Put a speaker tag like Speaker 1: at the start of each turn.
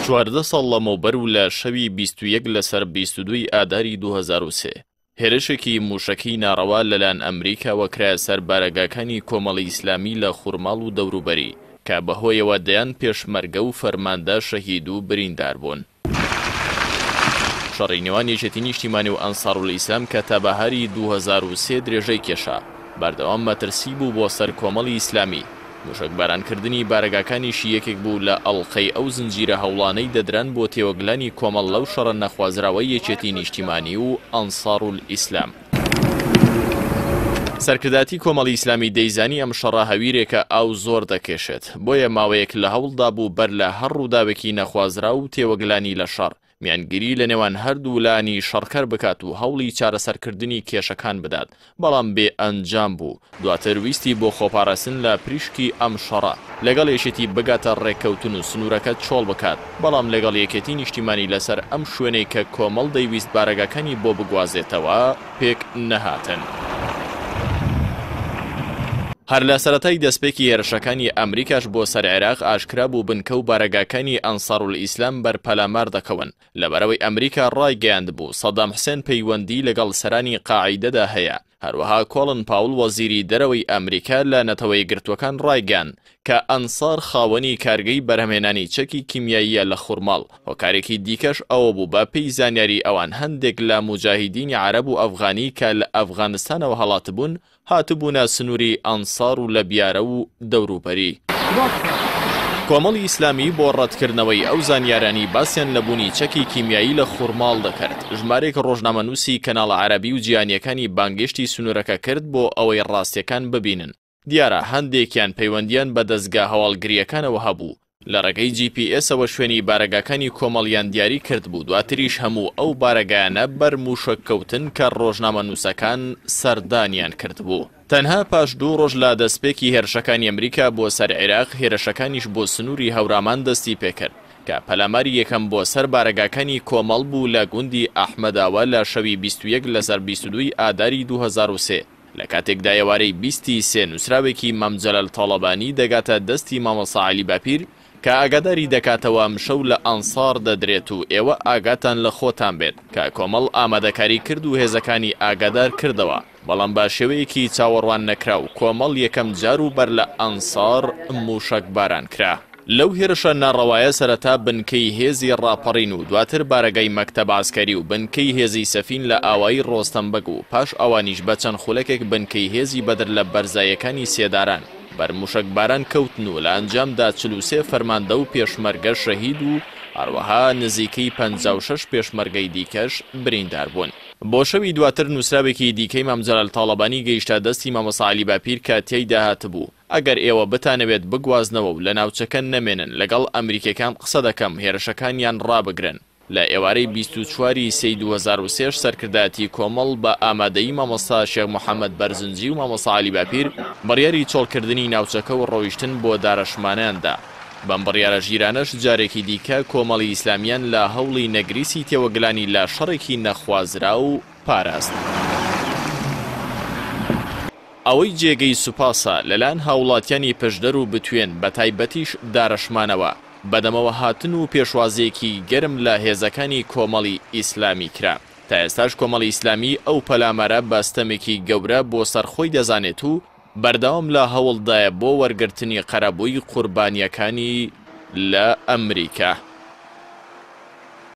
Speaker 1: 14 ساڵ لەمەوبەر و لە شەوی 21 لەسەر 22 ئاداری 2003 هێرشێکی موشەکەی ناڕەوا لەلایەن ئەمریکاوە کرایە سەر بارەگاکانی کۆمەڵی ئیسلامی لە خوڕماڵ و دەوروبەری کە بەهۆیەوە دەیان پێشمەرگە و فەرماندە شەهید و بریندار بوون. شەڕی نێوان یەکێتی نیشتیمانی و ئەنساڕول ئیسلام کە تا بەهاری 2003 درێژەی کێشا بەردەوام مەترسی بوو بۆ سەر کۆمەڵی ئیسلامی. موشکبارانکردنی بارەگاکانیشی یەکێک بوو لە ئەڵقەی ئەو زنجیرە هەوڵانەی دەدران بۆ تێوەگلانی کۆمەڵ لەو شەڕە نەخوازراوەی یەکێتی نیشتیمانی و ئەنساڕول ئیسلام. سەرکرداتی کۆمەڵی ئیسلامی دەیزانی ئەم شەڕە هەویرێکە ئاو زۆر دەکێشێت، بۆیە ماوەیەک لە هەوڵدا بوو بەر لە هەر ڕووداوێکی نەخوازرا و تێوەگلانی لە شەڕ میانگیری لە نێوان هەردوو لانی شەڕکەر بکات و هەوڵی چارەسەرکردنی کێشەکان بدات، بەڵام بێ ئەنجام بوو. دواتر ویستی بۆ خۆپاراستن لە پریشکی ئەم شەڕە لەگەڵ یەکێتی بگاتە ڕێککەوتن و سنوورەکە چۆڵ بکات، بەڵام لەگەڵ یەکێتی نیشتیمانی لەسەر ئەم شوێنەی کە کۆمەڵ دەیویست بارەگاکانی بۆ بگوازێتەوە پێک نەهاتن. هەر لە سەرەتای دەستپێکی هێرشەکانی ئەمریکاش بۆ سەر عێراق ئاشکرا بوو بنکە و بارەگاکانی ئەنساڕول ئیسلام بەرپەلامار دەکەون، لەبەرەوەی ئەمریکا ڕایگەیاند بوو سەدام حوسێن پەیوەندی لەگەڵ سەرانی قاعیدەدا هەیە. هەروەها کۆڵن پاول وەزیری دەرەوەی ئەمریکا لە نەتەوەی گرتوەکان ڕایگەیاند کە ئەنسار خاوەنی کارگەی بەرهەمێنانی چەکی کیمیاییە لە خوڕماڵ. هۆکارێکی دیکەش ئەوە بوو بە پێی زانیاری ئەوان هەندێک لە موجاهیدینی عەرەب و ئەفغانی کە لە ئەفغانستانەوە هەڵاتبوون هاتبوونە سنووری ئەنسار و لە بیارە و دەوروبەری. کۆمەڵی ئیسلامی بۆ ڕەتکردنەوەی ئەو زانیارانی باسییان لەبوونی چەکی کیمیایی لە خوڕماڵ دەکرد. ژمارێک ڕۆژنامەنووسی کەناڵە عەرەبی و جیهانیەکانی بانگشتی سنوورەکە کرد بۆ ئەوەی ڕاستیەکان ببینن. دیارە هەندێکیان پەیوەندیان بە دەستگا هەواڵگریەکانەوە هەبوو. لە ڕێگەی GPS-ەوە شوێنی بارەگاکانی کۆمەڵیان دیاری کرد بوو. دواتریش هەموو ئەو بارەگایانە بەر موشەکەوتن کە ڕۆژنامەنووسەکان سەردانیان کرد بوو. تەنها پاش 2 ڕۆژ لە دەستپێکی هێرشەکانی ئەمریکا بۆ سەر عێراق هێرشەکانیش بۆ سنووری هەورامان دەستی پێکرد کە پەلاماری یەکەم بۆ سەر بارەگاکانی کۆمەڵ بوو لە گوندی ئەحمەداوە لە شەوی 21 لەسەر 22 ئاداری 2003 لە کاتێکدا ئێوارەی 23 نووسراوێکی مەمجەلەل تاڵەبانی دەگاتە دەستی مامۆستا عەلی باپیر کە ئاگاداری دەکاتەوە ئەمشەو لە ئەنسار دەدرێت و ئێوە ئاگاتان لە خۆتان بێت کە کۆمەڵ ئامادەکاری کرد و هێزەکانی ئاگادار کردەوە، بەڵام با شێوەیەکی چاوەڕوان نەکرا و کۆمەڵ یەکەم جار و بەر لە ئەنسار موشک باران کرا. لەو هێرشە ناڕەوایە سەرەتا بنکەی هێزی ڕاپەڕین و دواتر بارەگای مەکتەب عسکەری و بنکەی هێزی سەفین لە ئاوایی ڕۆستەمبەگ و پاش ئەوانیش بە چەند خولەکێک بنکەی هێزی بەدر لە بەرزایەکانی سێداران بەر موشکباران کەوتن و لە ئەنجامدا 43 فەرماندە و پێشمەرگە شەهید و هەروەها نزیکەی 56 پێشمەرگەی دیکەش بریندار بوون. بۆ شەوی دواتر نووسراوێکی دیکەی مەمجەلەل تاڵەبانی گەیشتە دەستی مامۆستا عەلی باپیر کە تێیدا هاتبوو ئەگەر ئێوە بتانەوێت بگوازنەوە و لە ناوچەکە نەمێنن لەگەڵ ئەمریکەکان قسە دەکەم هێرشەکانیان ڕابگرن. لە ئێوارەی 24 سی 2003 سەرکردایەتی کۆمەڵ بە ئامادەیی مامۆستا شێخ محەممەد بەرزنجی و مامۆستا عەلی باپیر بڕیاری چۆڵکردنی ناوچەکە و ڕۆیشتن بۆ دارەشمانیاندا. بەم بڕیارە ژیرانەش جارێکی دیکە کۆمەڵی ئیسلامیان لە هەوڵی نەگریسی تێوەگلانی لا شەڕێکی نەخوازرا و پاراست. ئەوەی جێگەی سوپاسە لەلایەن هاوڵاتیانی پشدەر و بتوێن بە تایبەتیش دارەشمانەوە بەدەمەوە هاتن و پێشوازەیەکی گەرم لە هێزەکانی کۆمەڵی ئیسلامی کرا. تا ئێستاش کۆمەڵی ئیسلامی ئەو پەلامەرە بەستەمێکی گەورە بۆ سەرخۆی دەزانێت و بەردەوام لە هەوڵدایە بۆ وەرگرتنی قەرەبووی قوربانیەکانی لە ئەمریکا.